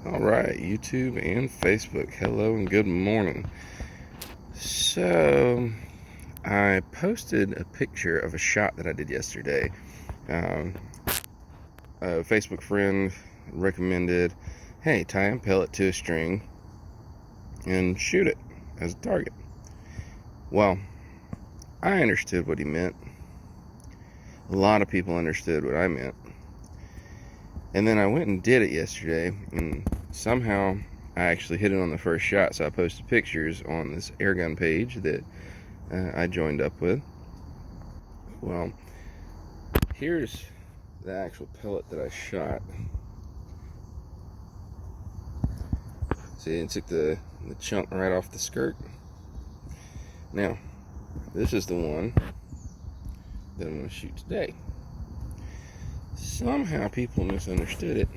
Alright, YouTube and Facebook, hello and good morning. So, I posted a picture of a shot that I did yesterday. A Facebook friend recommended, hey, tie a pellet to a string and shoot it as a target. Well, I understood what he meant. A lot of people understood what I meant. And then I went and did it yesterday, and somehow I actually hit it on the first shot. So I posted pictures on this airgun page that I joined up with. Well, here's the actual pellet that I shot. See, it took the chunk right off the skirt. Now, this is the one that I'm going to shoot today. Somehow people misunderstood it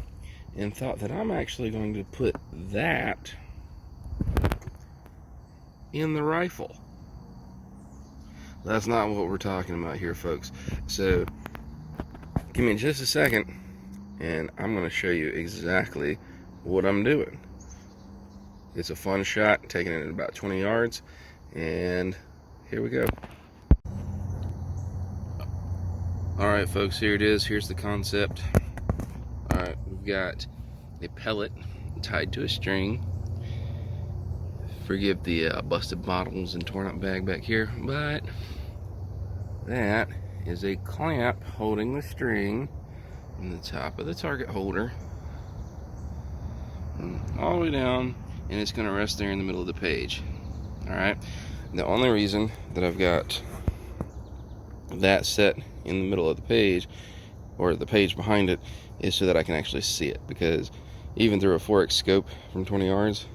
and thought that I'm actually going to put that in the rifle. That's not what we're talking about here, folks. So give me just a second and I'm going to show you exactly what I'm doing. It's a fun shot, taking it at about 20 yards, and here we go. Alright folks, here it is. Here's the concept. Alright, we've got a pellet tied to a string. Forgive the busted bottles and torn up bag back here, but that is a clamp holding the string in the top of the target holder and all the way down, and it's going to rest there in the middle of the page. Alright, the only reason that I've got that set in the middle of the page, or the page behind it, is so that I can actually see it, because even through a 4x scope from 20 yards,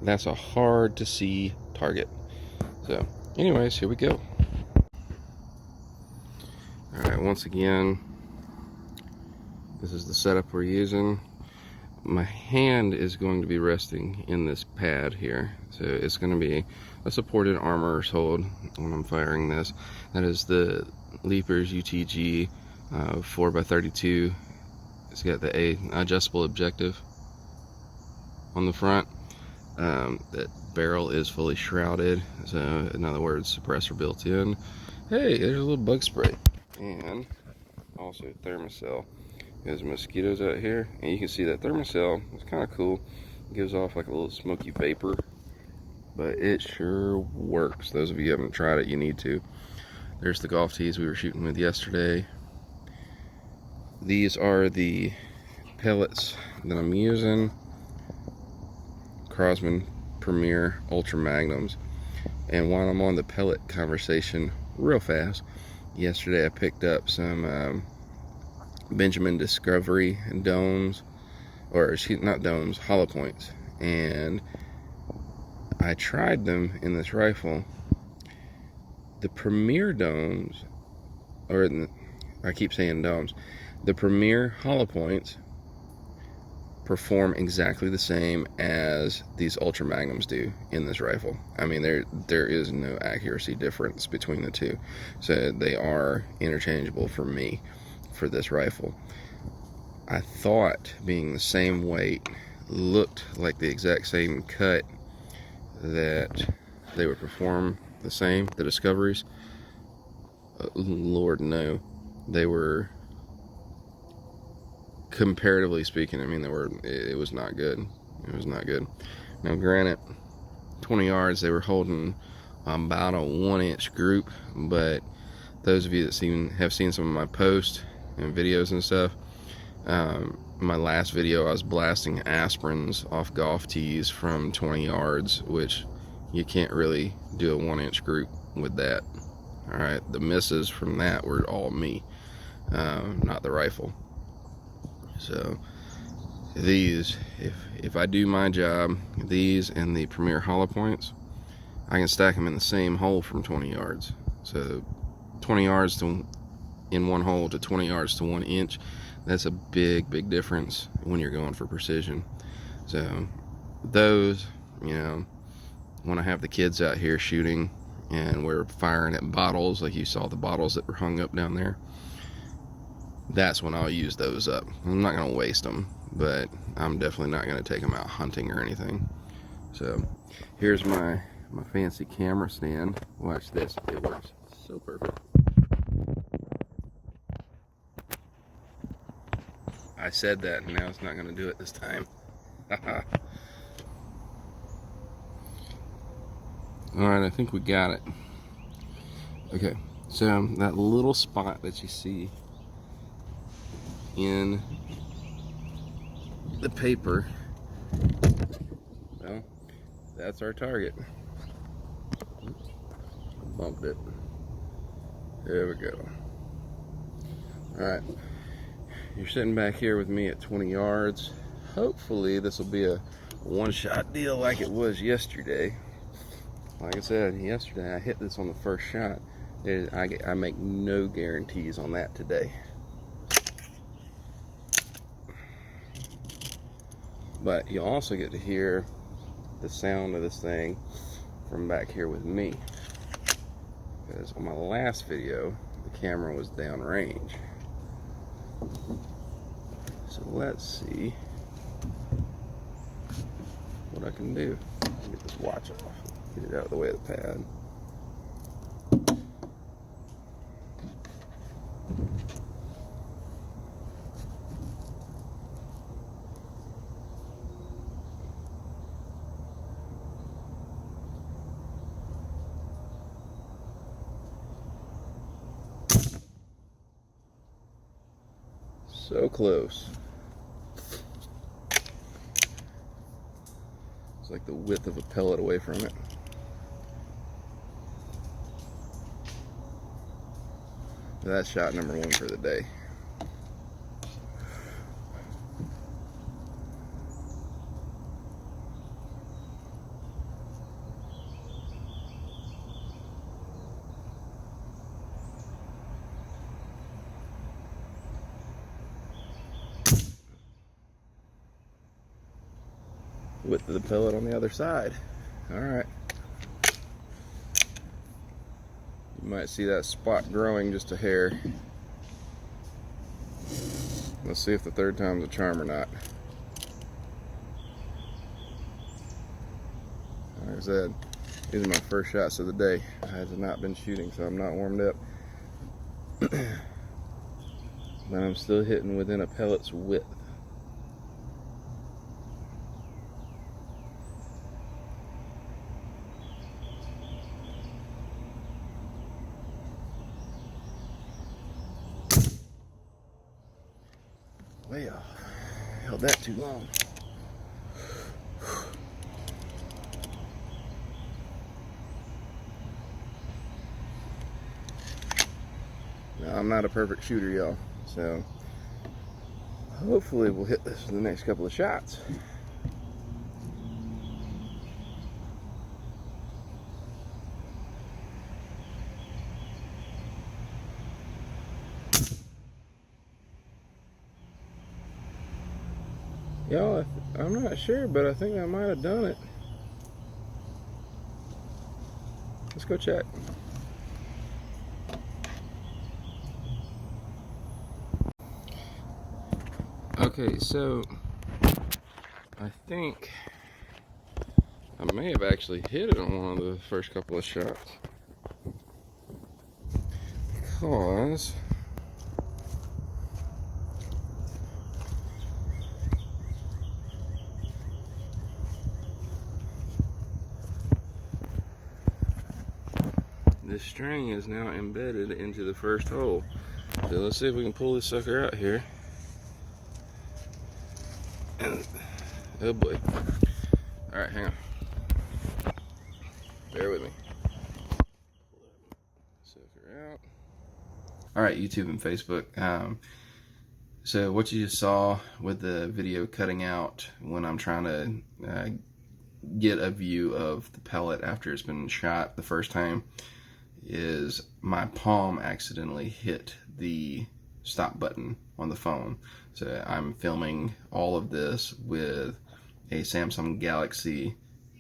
that's a hard to see target. So anyways, here we go. Alright, once again, this is the setup we're using. My hand is going to be resting in this pad here, so it's going to be a supported armorer's hold when I'm firing this. That is the Leapers UTG 4x32. It's got the adjustable objective on the front. That barrel is fully shrouded, so in other words, suppressor built in. Hey, there's a little bug spray, and also thermocell. There's mosquitoes out here, and you can see that thermocell is kind of cool. It gives off like a little smoky vapor, but it sure works. Those of you who haven't tried it, you need to. There's the golf tees we were shooting with yesterday. These are the pellets that I'm using. Crosman Premier Ultra Magnums. And while I'm on the pellet conversation real fast, yesterday I picked up some Benjamin Discovery domes, or not domes, hollow points, and I tried them in this rifle. The Premier domes, or I keep saying domes, the Premier hollow points perform exactly the same as these Ultra Magnums do in this rifle. I mean, there is no accuracy difference between the two, so they are interchangeable for me for this rifle. I thought, being the same weight, looked like the exact same cut, that they would perform the same, the Discoveries. Lord, no. They were, comparatively speaking, I mean, it was not good. It was not good. Now granted, 20 yards, they were holding about a 1-inch group, but those of you that have seen some of my posts and videos and stuff, my last video I was blasting aspirins off golf tees from 20 yards, which you can't really do a 1-inch group with that. Alright, the misses from that were all me, not the rifle. So these, if I do my job, these and the Premier hollow points, I can stack them in the same hole from 20 yards. So 20 yards in one hole to 20 yards to 1 inch, that's a big difference when you're going for precision. So those, you know, when I have the kids out here shooting and we're firing at bottles, like you saw the bottles that were hung up down there, that's when I'll use those up. I'm not going to waste them, but I'm definitely not going to take them out hunting or anything. So here's my fancy camera stand. Watch this, it works so perfect. I said that, and now it's not going to do it this time. Alright, I think we got it. Okay, so that little spot that you see in the paper, well, that's our target. Bumped it. There we go. Alright, you're sitting back here with me at 20 yards. Hopefully this will be a one-shot deal like it was yesterday. Like I said, yesterday I hit this on the first shot. I make no guarantees on that today. But you'll also get to hear the sound of this thing from back here with me. Because on my last video, the camera was downrange. So let's see what I can do. Get this watch off. Get it out of the way of the pad. So close. It's like the width of a pellet away from it. That's shot number one for the day. Width of the pellet on the other side. Alright. You might see that spot growing just a hair. Let's see if the third time's a charm or not. Like I said, these are my first shots of the day. I have not been shooting, so I'm not warmed up. But I'm still hitting within a pellet's width. Way off. Held that too long. Now, I'm not a perfect shooter, y'all, so hopefully we'll hit this in the next couple of shots. Y'all, I'm not sure, but I think I might have done it. Let's go check. Okay, so I think I may have actually hit it on one of the first couple of shots. Because this string is now embedded into the first hole. So let's see if we can pull this sucker out here. Oh boy. Alright, hang on. Bear with me. Sucker out. Alright, YouTube and Facebook. So what you just saw with the video cutting out when I'm trying to get a view of the pellet after it's been shot the first time is my palm accidentally hit the stop button on the phone. So I'm filming all of this with a Samsung Galaxy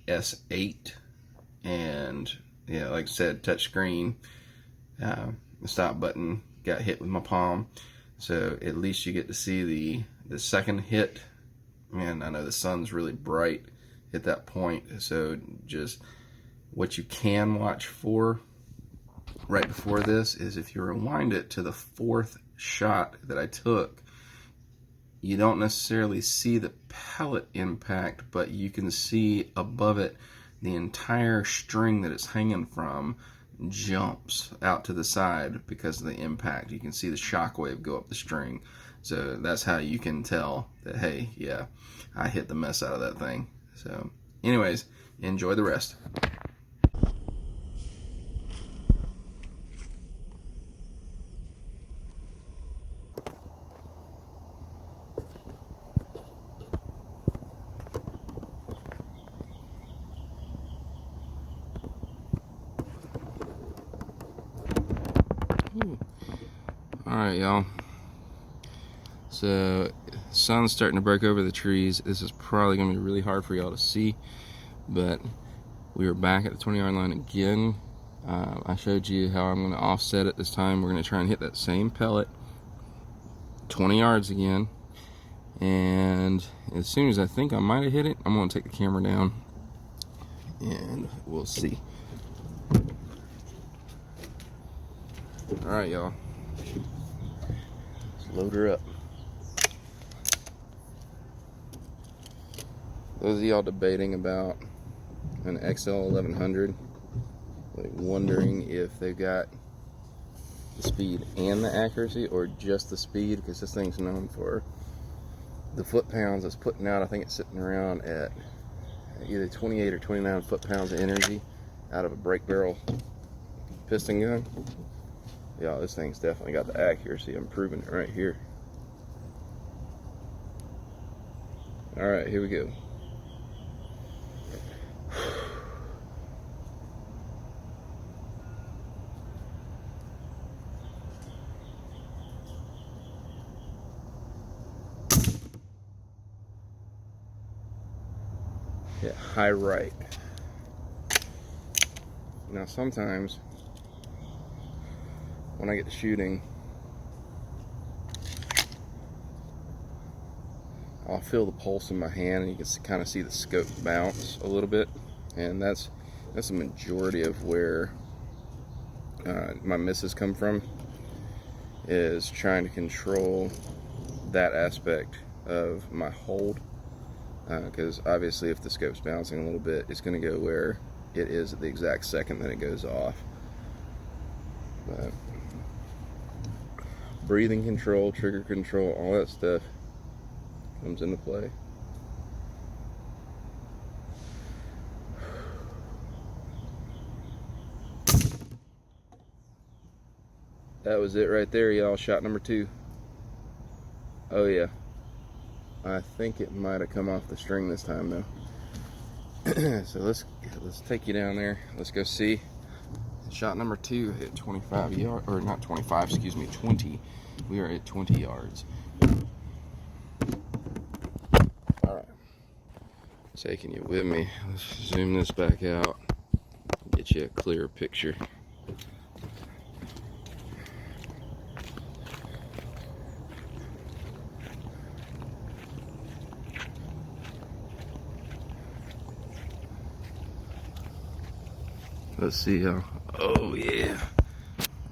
S8, and yeah, like I said, touch screen. The stop button got hit with my palm, So at least you get to see the second hit. Man, I know the sun's really bright at that point, so just what you can watch for right before this is if you rewind it to the fourth shot that I took, you don't necessarily see the pellet impact, but you can see above it the entire string that it's hanging from jumps out to the side because of the impact. You can see the shock wave go up the string. So that's how you can tell that, hey, yeah, I hit the mess out of that thing. So anyways, enjoy the rest. Alright, y'all. So, sun's starting to break over the trees. This is probably going to be really hard for y'all to see, but we are back at the 20-yard line again. I showed you how I'm going to offset it this time. We're going to try and hit that same pellet 20 yards again, and as soon as I think I might have hit it, I'm going to take the camera down and we'll see. Alright, y'all. Let's load her up. Those of y'all debating about an XL1100, like wondering if they've got the speed and the accuracy or just the speed, because this thing's known for the foot-pounds it's putting out. I think it's sitting around at either 28 or 29 foot-pounds of energy out of a brake barrel piston gun. Yeah, this thing's definitely got the accuracy. I'm proving it right here. Alright, here we go. Yeah, high right. Now sometimes when I get to shooting, I'll feel the pulse in my hand, and you can kind of see the scope bounce a little bit, and that's the majority of where my misses come from, is trying to control that aspect of my hold, because obviously if the scope's bouncing a little bit, it's going to go where it is at the exact second that it goes off. But breathing control, trigger control, all that stuff comes into play. That was it right there, y'all. Shot number 2. Oh yeah, I think it might have come off the string this time though. So let's take you down there. Let's go see. Shot number 2 hit 25 yards, or not 25, excuse me, 20. We are at 20 yards. Alright, taking you with me. Let's zoom this back out, get you a clearer picture. Let's see how. Oh yeah,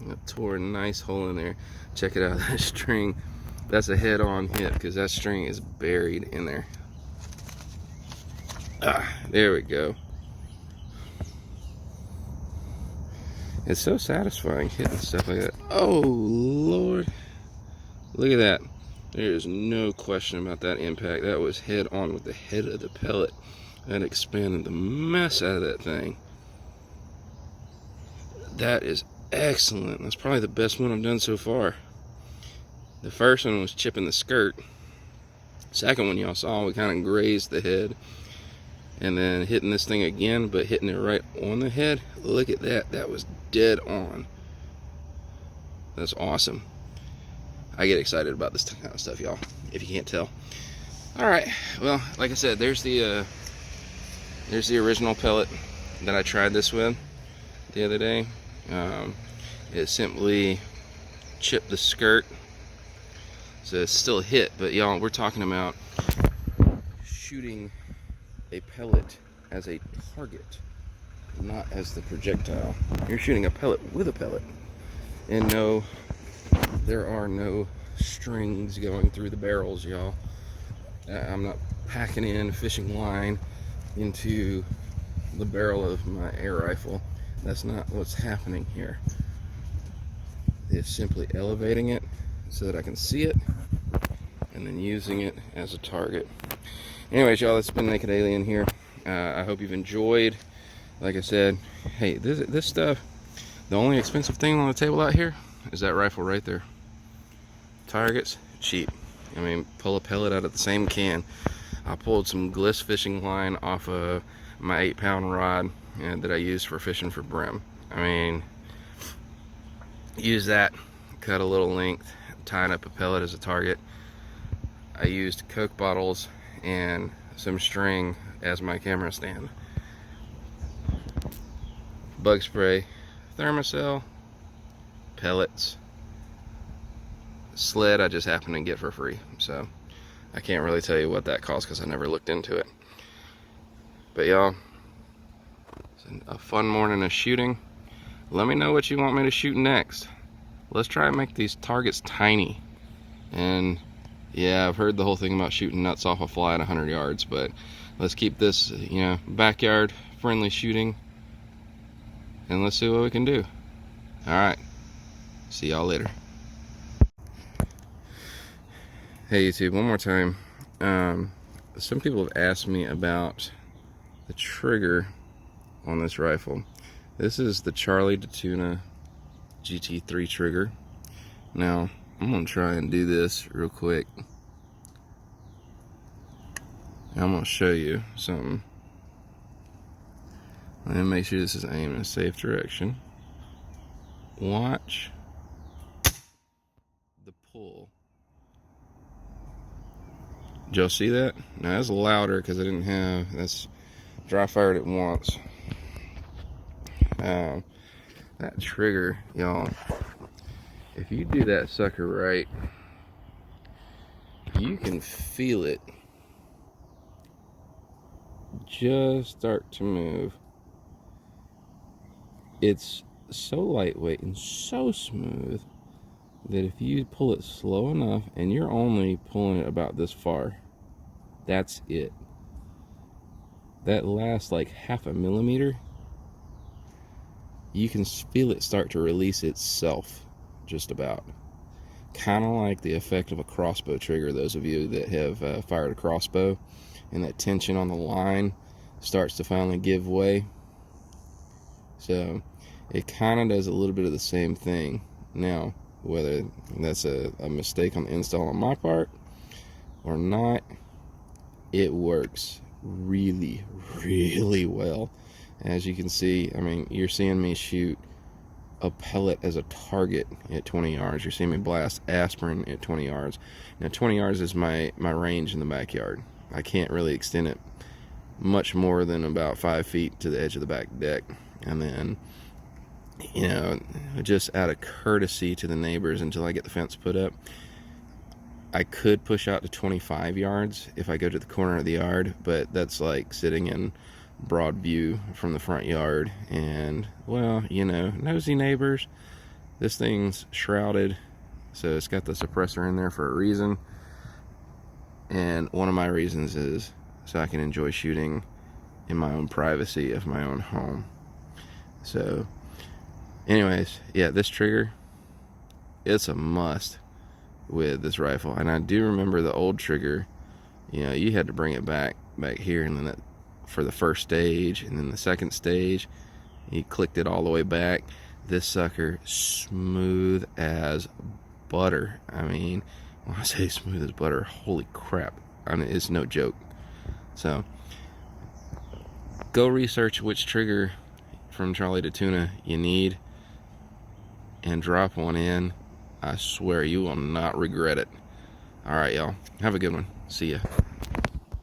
I tore a nice hole in there. Check it out. That string, that's a head-on hit because that string is buried in there. There we go. It's so satisfying hitting stuff like that. Oh Lord, look at that. There is no question about that impact. That was head on with the head of the pellet. That expanded the mess out of that thing. That is excellent. That's probably the best one I've done so far. The first one was chipping the skirt. Second one y'all saw, we kind of grazed the head. And then hitting this thing again, but hitting it right on the head. Look at that. That was dead on. That's awesome. I get excited about this kind of stuff, y'all, if you can't tell. Alright, well, like I said, there's the original pellet that I tried this with the other day. It simply chipped the skirt so it's still a hit. But y'all, we're talking about shooting a pellet as a target, not as the projectile. You're shooting a pellet with a pellet. And no, there are no strings going through the barrels, y'all. I'm not packing in fishing line into the barrel of my air rifle. That's not what's happening here. It's simply elevating it so that I can see it and then using it as a target. Anyways, y'all, that's been Naked Alien here. I hope you've enjoyed. Like I said, hey, this stuff, the only expensive thing on the table out here is that rifle right there. Targets, cheap. I mean, pull a pellet out of the same can. I pulled some Gliss fishing line off of my 8-pound rod that I used for fishing for brim. I mean, use that, cut a little length, tying up a pellet as a target. I used Coke bottles and some string as my camera stand. Bug spray, thermocell, pellets, sled I just happened to get for free, so I can't really tell you what that cost because I never looked into it. But y'all, it's a fun morning of shooting. Let me know what you want me to shoot next. Let's try and make these targets tiny. And yeah, I've heard the whole thing about shooting nuts off a fly at 100 yards, but let's keep this, you know, backyard friendly shooting, and let's see what we can do. All right, see y'all later. Hey YouTube, one more time. Some people have asked me about the trigger on this rifle. This is the Charlie to Tuna GT3 trigger. Now, I'm gonna try and do this real quick. I'm gonna show you something. Let me make sure this is aimed in a safe direction. Watch the pull. Did y'all see that? Now that's louder because I didn't have, that's dry fired it once. That trigger, y'all, if you do that sucker right, you can feel it just start to move. It's so lightweight and so smooth that if you pull it slow enough, and you're only pulling it about this far, that's it. That last like 0.5 millimeter, you can feel it start to release itself, just about. Kind of like the effect of a crossbow trigger, those of you that have fired a crossbow, and that tension on the line starts to finally give way. So it kind of does a little bit of the same thing. Now, whether that's a mistake on the install on my part or not, it works really, really well. As you can see, I mean, you're seeing me shoot a pellet as a target at 20 yards. You're seeing me blast aspirin at 20 yards. Now, 20 yards is my range in the backyard. I can't really extend it much more than about 5 feet to the edge of the back deck. And then, you know, just out of courtesy to the neighbors until I get the fence put up, I could push out to 25 yards if I go to the corner of the yard, but that's like sitting in broad view from the front yard, and well, you know, nosy neighbors, this thing's shrouded, so it's got the suppressor in there for a reason, and one of my reasons is so I can enjoy shooting in my own privacy of my own home. So anyways, yeah, this trigger, it's a must with this rifle. And I do remember the old trigger, you know, you had to bring it back here, and then that for the first stage, and then the second stage you clicked it all the way back. This sucker, smooth as butter. I mean, when I say smooth as butter, holy crap, I mean, it's no joke. So go research which trigger from Charlie to Tuna you need and drop one in. I swear you will not regret it. All right, y'all, have a good one. See ya.